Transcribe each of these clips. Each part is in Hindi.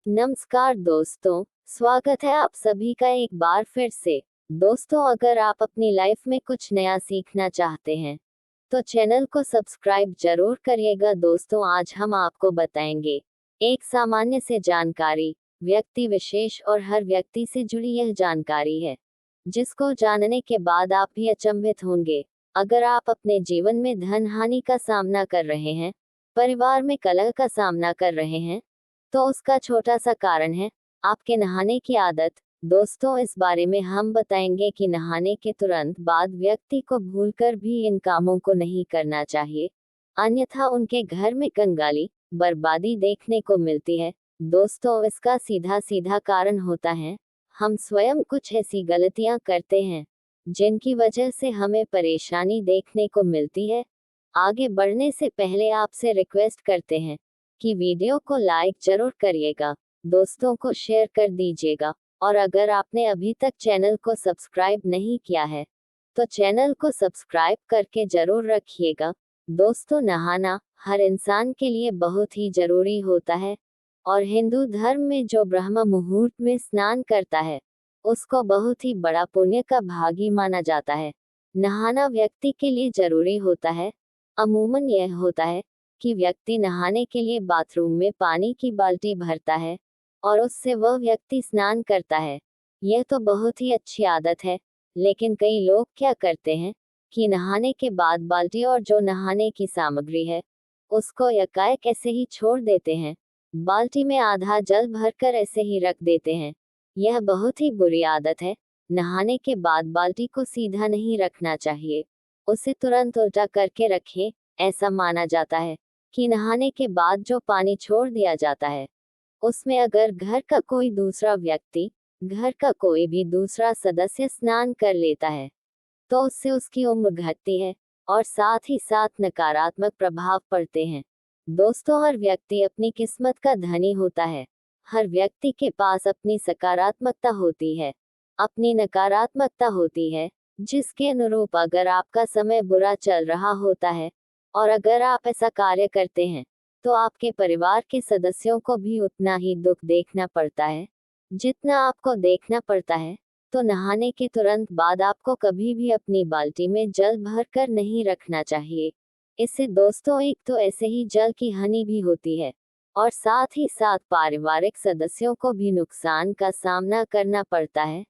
नमस्कार दोस्तों, स्वागत है आप सभी का एक बार फिर से। दोस्तों, अगर आप अपनी लाइफ में कुछ नया सीखना चाहते हैं तो चैनल को सब्सक्राइब जरूर करिएगा। दोस्तों, आज हम आपको बताएंगे एक सामान्य से जानकारी, व्यक्ति विशेष और हर व्यक्ति से जुड़ी यह जानकारी है जिसको जानने के बाद आप भी अचंभित होंगे। अगर आप अपने जीवन में धन हानि का सामना कर रहे हैं, परिवार में कलह का सामना कर रहे हैं, तो उसका छोटा सा कारण है आपके नहाने की आदत। दोस्तों, इस बारे में हम बताएंगे कि नहाने के तुरंत बाद व्यक्ति को भूलकर भी इन कामों को नहीं करना चाहिए, अन्यथा उनके घर में कंगाली, बर्बादी देखने को मिलती है। दोस्तों, इसका सीधा सीधा कारण होता है हम स्वयं कुछ ऐसी गलतियां करते हैं जिनकी वजह से हमें परेशानी देखने को मिलती है। आगे बढ़ने से पहले आपसे रिक्वेस्ट करते हैं कि वीडियो को लाइक जरूर करिएगा, दोस्तों को शेयर कर दीजिएगा, और अगर आपने अभी तक चैनल को सब्सक्राइब नहीं किया है तो चैनल को सब्सक्राइब करके जरूर रखिएगा। दोस्तों, नहाना हर इंसान के लिए बहुत ही जरूरी होता है और हिंदू धर्म में जो ब्रह्म मुहूर्त में स्नान करता है उसको बहुत ही बड़ा पुण्य का भागी माना जाता है। नहाना व्यक्ति के लिए जरूरी होता है। अमूमन यह होता है कि व्यक्ति नहाने के लिए बाथरूम में पानी की बाल्टी भरता है और उससे वह व्यक्ति स्नान करता है। यह तो बहुत ही अच्छी आदत है, लेकिन कई लोग क्या करते हैं कि नहाने के बाद बाल्टी और जो नहाने की सामग्री है उसको एकाएक ऐसे ही छोड़ देते हैं। बाल्टी में आधा जल भरकर ऐसे ही रख देते हैं। यह बहुत ही बुरी आदत है। नहाने के बाद बाल्टी को सीधा नहीं रखना चाहिए, उसे तुरंत उल्टा करके रखें। ऐसा माना जाता है कि नहाने के बाद जो पानी छोड़ दिया जाता है उसमें अगर घर का कोई दूसरा व्यक्ति, घर का कोई भी दूसरा सदस्य स्नान कर लेता है तो उससे उसकी उम्र घटती है और साथ ही साथ नकारात्मक प्रभाव पड़ते हैं। दोस्तों, हर व्यक्ति अपनी किस्मत का धनी होता है। हर व्यक्ति के पास अपनी सकारात्मकता होती है, अपनी नकारात्मकता होती है, जिसके अनुरूप अगर आपका समय बुरा चल रहा होता है और अगर आप ऐसा कार्य करते हैं तो आपके परिवार के सदस्यों को भी उतना ही दुख देखना पड़ता है जितना आपको देखना पड़ता है। तो नहाने के तुरंत बाद आपको कभी भी अपनी बाल्टी में जल भरकर नहीं रखना चाहिए। इससे दोस्तों, एक तो ऐसे ही जल की हानि भी होती है और साथ ही साथ पारिवारिक सदस्यों को भी नुकसान का सामना करना पड़ता है।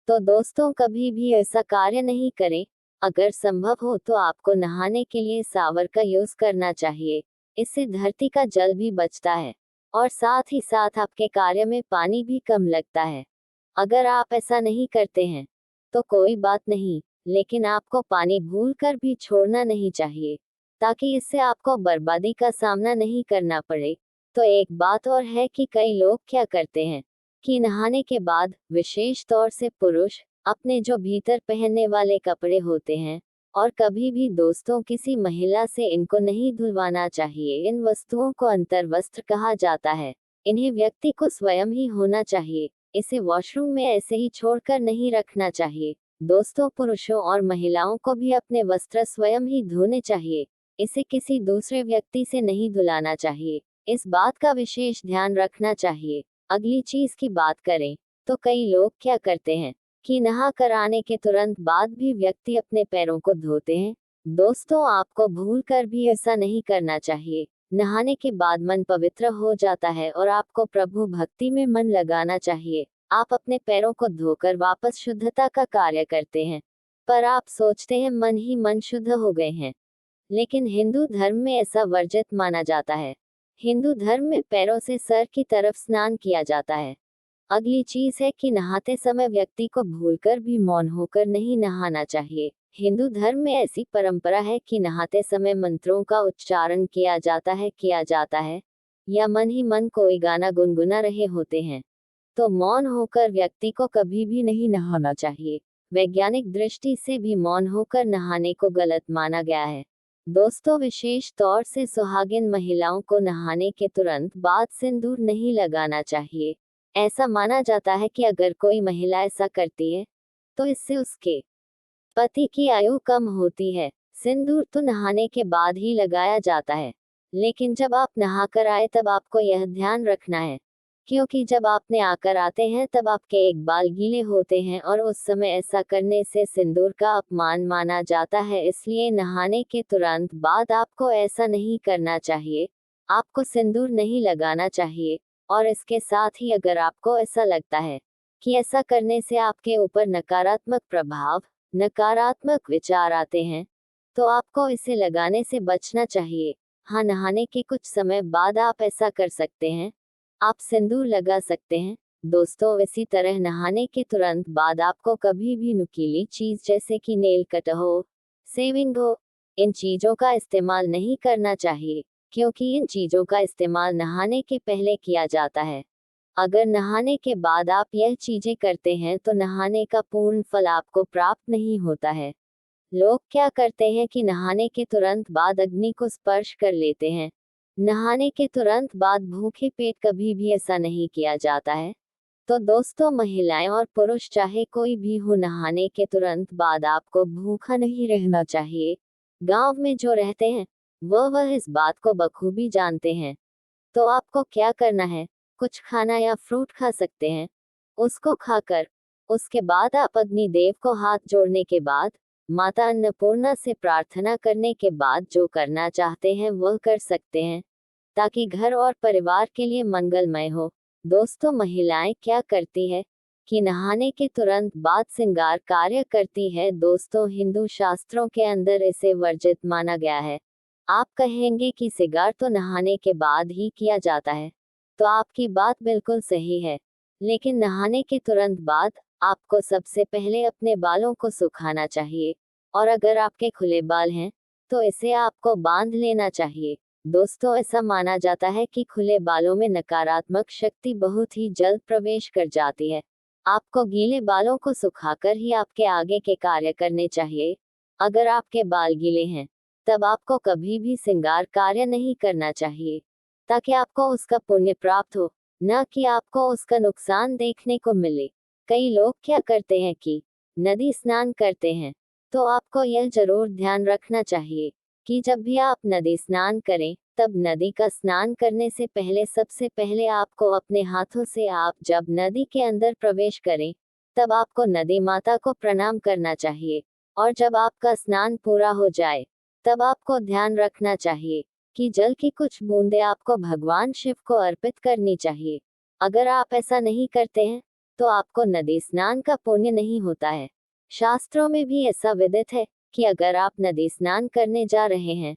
तो दोस्तों, कभी भी ऐसा कार्य नहीं करें। अगर संभव हो तो आपको नहाने के लिए शावर का यूज करना चाहिए। इससे धरती का जल भी बचता है और साथ ही साथ आपके कार्य में पानी भी कम लगता है। अगर आप ऐसा नहीं करते हैं तो कोई बात नहीं, लेकिन आपको पानी भूलकर भी छोड़ना नहीं चाहिए ताकि इससे आपको बर्बादी का सामना नहीं करना पड़े। तो एक बात और है कि कई लोग क्या करते हैं कि नहाने के बाद, विशेष तौर से पुरुष, अपने जो भीतर पहनने वाले कपड़े होते हैं, और कभी भी दोस्तों किसी महिला से इनको नहीं धुलवाना चाहिए। इन वस्तुओं को अंतर वस्त्र कहा जाता है। इन्हें व्यक्ति को स्वयं ही होना चाहिए। इसे वॉशरूम में ऐसे ही छोड़कर नहीं रखना चाहिए। दोस्तों, पुरुषों और महिलाओं को भी अपने वस्त्र स्वयं ही धोने चाहिए। इसे किसी दूसरे व्यक्ति से नहीं धुलाना चाहिए। इस बात का विशेष ध्यान रखना चाहिए। अगली चीज की बात करें तो कई लोग क्या करते हैं कि नहा कर आने के तुरंत बाद भी व्यक्ति अपने पैरों को धोते हैं। दोस्तों, आपको भूलकर भी ऐसा नहीं करना चाहिए। नहाने के बाद मन पवित्र हो जाता है और आपको प्रभु भक्ति में मन लगाना चाहिए। आप अपने पैरों को धोकर वापस शुद्धता का कार्य करते हैं, पर आप सोचते हैं मन ही मन शुद्ध हो गए हैं। लेकिन हिंदू धर्म में ऐसा वर्जित माना जाता है। हिंदू धर्म में पैरों से सर की तरफ स्नान किया जाता है। अगली चीज है कि नहाते समय व्यक्ति को भूलकर भी मौन होकर नहीं नहाना चाहिए। हिंदू धर्म में ऐसी परंपरा है कि नहाते समय मंत्रों का उच्चारण किया जाता है या मन ही मन कोई गाना गुनगुना रहे होते हैं। तो मौन होकर व्यक्ति को कभी भी नहीं नहाना चाहिए। वैज्ञानिक दृष्टि से भी मौन होकर नहाने को गलत माना गया है। दोस्तों, विशेष तौर से सुहागिन महिलाओं को नहाने के तुरंत बाद सिंदूर नहीं लगाना चाहिए। ऐसा माना जाता है कि अगर कोई महिला ऐसा करती है तो इससे उसके पति की आयु कम होती है। सिंदूर तो नहाने के बाद ही लगाया जाता है, लेकिन जब आप नहाकर आए तब आपको यह ध्यान रखना है क्योंकि जब आपने आकर आते हैं तब आपके एक बाल गीले होते हैं और उस समय ऐसा करने से सिंदूर का अपमान माना जाता है, इसलिए नहाने के तुरंत बाद आपको ऐसा नहीं करना चाहिए। आपको सिंदूर नहीं लगाना चाहिए। और इसके साथ ही अगर आपको ऐसा लगता है कि ऐसा करने से आपके ऊपर नकारात्मक प्रभाव, नकारात्मक विचार आते हैं, तो आपको इसे लगाने से बचना चाहिए। हाँ, नहाने के कुछ समय बाद आप ऐसा कर सकते हैं, आप सिंदूर लगा सकते हैं। दोस्तों, इसी तरह नहाने के तुरंत बाद आपको कभी भी नुकीली चीज जैसे कि नेल कटर हो, सेविंग हो, इन चीजों का इस्तेमाल नहीं करना चाहिए, क्योंकि इन चीजों का इस्तेमाल नहाने के पहले किया जाता है। अगर नहाने के बाद आप यह चीजें करते हैं तो नहाने का पूर्ण फल आपको प्राप्त नहीं होता है। लोग क्या करते हैं कि नहाने के तुरंत बाद अग्नि को स्पर्श कर लेते हैं। नहाने के तुरंत बाद भूखे पेट कभी भी ऐसा नहीं किया जाता है। तो दोस्तों, महिलाएं और पुरुष चाहे कोई भी हो, नहाने के तुरंत बाद आपको भूखा नहीं रहना चाहिए। गांव में जो रहते हैं वह इस बात को बखूबी जानते हैं। तो आपको क्या करना है, कुछ खाना या फ्रूट खा सकते हैं। उसको खाकर उसके बाद आप अग्निदेव को हाथ जोड़ने के बाद, माता अन्नपूर्णा से प्रार्थना करने के बाद जो करना चाहते हैं वह कर सकते हैं, ताकि घर और परिवार के लिए मंगलमय हो। दोस्तों, महिलाएं क्या करती है कि नहाने के तुरंत बाद श्रृंगार कार्य करती है। दोस्तों, हिंदू शास्त्रों के अंदर इसे वर्जित माना गया है। आप कहेंगे कि श्रृंगार तो नहाने के बाद ही किया जाता है, तो आपकी बात बिल्कुल सही है। लेकिन नहाने के तुरंत बाद आपको सबसे पहले अपने बालों को सुखाना चाहिए, और अगर आपके खुले बाल हैं तो इसे आपको बांध लेना चाहिए। दोस्तों, ऐसा माना जाता है कि खुले बालों में नकारात्मक शक्ति बहुत ही जल्द प्रवेश कर जाती है। आपको गीले बालों को सुखाकर ही आपके आगे के कार्य करने चाहिए। अगर आपके बाल गीले हैं तब आपको कभी भी श्रृंगार कार्य नहीं करना चाहिए, ताकि आपको उसका पुण्य प्राप्त हो, न कि आपको उसका नुकसान देखने को मिले। कई लोग क्या करते हैं कि नदी स्नान करते हैं, तो आपको यह जरूर ध्यान रखना चाहिए कि जब भी आप नदी स्नान करें तब नदी का स्नान करने से पहले सबसे पहले आपको अपने हाथों से, आप जब नदी के अंदर प्रवेश करें तब आपको नदी माता को प्रणाम करना चाहिए। और जब आपका स्नान पूरा हो जाए तब आपको ध्यान रखना चाहिए कि जल की कुछ बूंदें आपको भगवान शिव को अर्पित करनी चाहिए। अगर आप ऐसा नहीं करते हैं तो आपको नदी स्नान का पुण्य नहीं होता है। शास्त्रों में भी ऐसा विदित है कि अगर आप नदी स्नान करने जा रहे हैं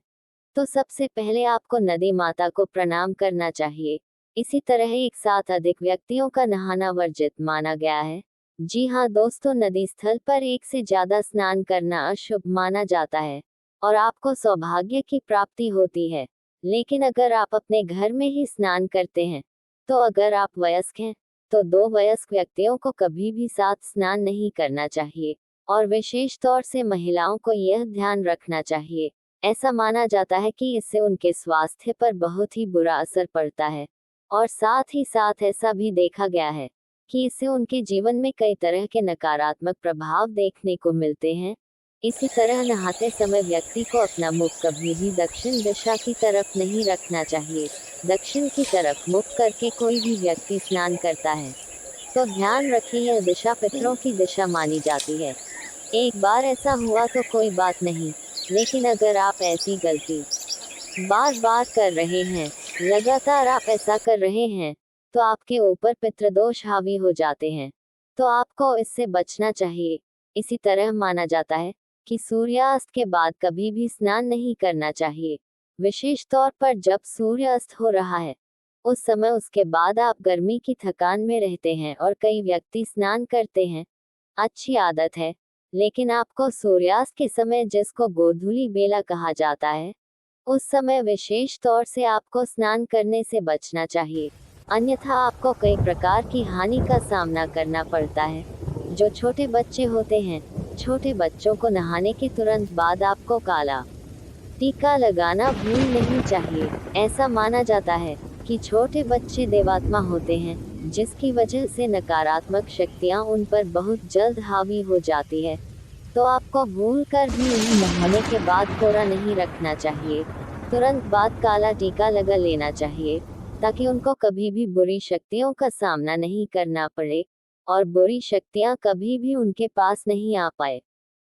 तो सबसे पहले आपको नदी माता को प्रणाम करना चाहिए। इसी तरह एक साथ अधिक व्यक्तियों का नहाना वर्जित माना गया है। जी हाँ दोस्तों, नदी स्थल पर एक से ज्यादा स्नान करना अशुभ माना जाता है और आपको सौभाग्य की प्राप्ति होती है। लेकिन अगर आप अपने घर में ही स्नान करते हैं, तो अगर आप वयस्क हैं तो दो वयस्क व्यक्तियों को कभी भी साथ स्नान नहीं करना चाहिए, और विशेष तौर से महिलाओं को यह ध्यान रखना चाहिए। ऐसा माना जाता है कि इससे उनके स्वास्थ्य पर बहुत ही बुरा असर पड़ता है, और साथ ही साथ ऐसा भी देखा गया है कि इससे उनके जीवन में कई तरह के नकारात्मक प्रभाव देखने को मिलते हैं। इसी तरह नहाते समय व्यक्ति को अपना मुख कभी भी दक्षिण दिशा की तरफ नहीं रखना चाहिए। दक्षिण की तरफ मुख करके कोई भी व्यक्ति स्नान करता है तो ध्यान रखें, यह दिशा पितरों की दिशा मानी जाती है। एक बार ऐसा हुआ तो कोई बात नहीं, लेकिन अगर आप ऐसी गलती बार बार कर रहे हैं, लगातार आप ऐसा कर रहे हैं, तो आपके ऊपर पितृदोष हावी हो जाते हैं, तो आपको इससे बचना चाहिए। इसी तरह माना जाता है कि सूर्यास्त के बाद कभी भी स्नान नहीं करना चाहिए, विशेष तौर पर जब सूर्यास्त हो रहा है। उस समय उसके बाद आप गर्मी की थकान में रहते हैं और कई व्यक्ति स्नान करते हैं। अच्छी आदत है, लेकिन आपको सूर्यास्त के समय, जिसको गोधूली बेला कहा जाता है, उस समय विशेष तौर से आपको स्नान करने से बचना चाहिए, अन्यथा आपको कई प्रकार की हानि का सामना करना पड़ता है। जो छोटे बच्चे होते हैं, छोटे बच्चों को नहाने के तुरंत बाद आपको काला टीका लगाना भूल नहीं चाहिए। ऐसा माना जाता है कि छोटे बच्चे देवात्मा होते हैं, जिसकी वजह से नकारात्मक शक्तियां उन पर बहुत जल्द हावी हो जाती है। तो आपको भूल कर भी उन्हें नहाने के बाद कोरा नहीं रखना चाहिए, तुरंत बाद काला टीका लगा लेना चाहिए। ताकि उनको कभी भी बुरी शक्तियों का सामना नहीं करना पड़े और बुरी शक्तियां कभी भी उनके पास नहीं आ पाए।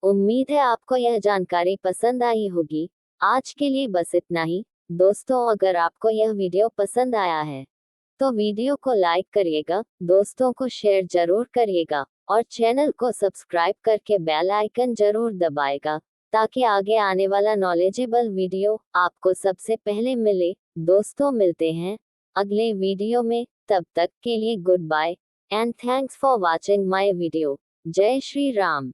उम्मीद है आपको यह जानकारी पसंद आई होगी। आज के लिए बस इतना ही। दोस्तों, अगर आपको यह वीडियो पसंद आया है तो वीडियो को लाइक करिएगा, दोस्तों को शेयर जरूर करिएगा और चैनल को सब्सक्राइब करके बेल आइकन जरूर दबाएगा ताकि आगे आने वाला नॉलेजेबल वीडियो आपको सबसे पहले मिले। दोस्तों, मिलते हैं अगले वीडियो में। तब तक के लिए good bye and thanks for watching my video. जय श्री राम।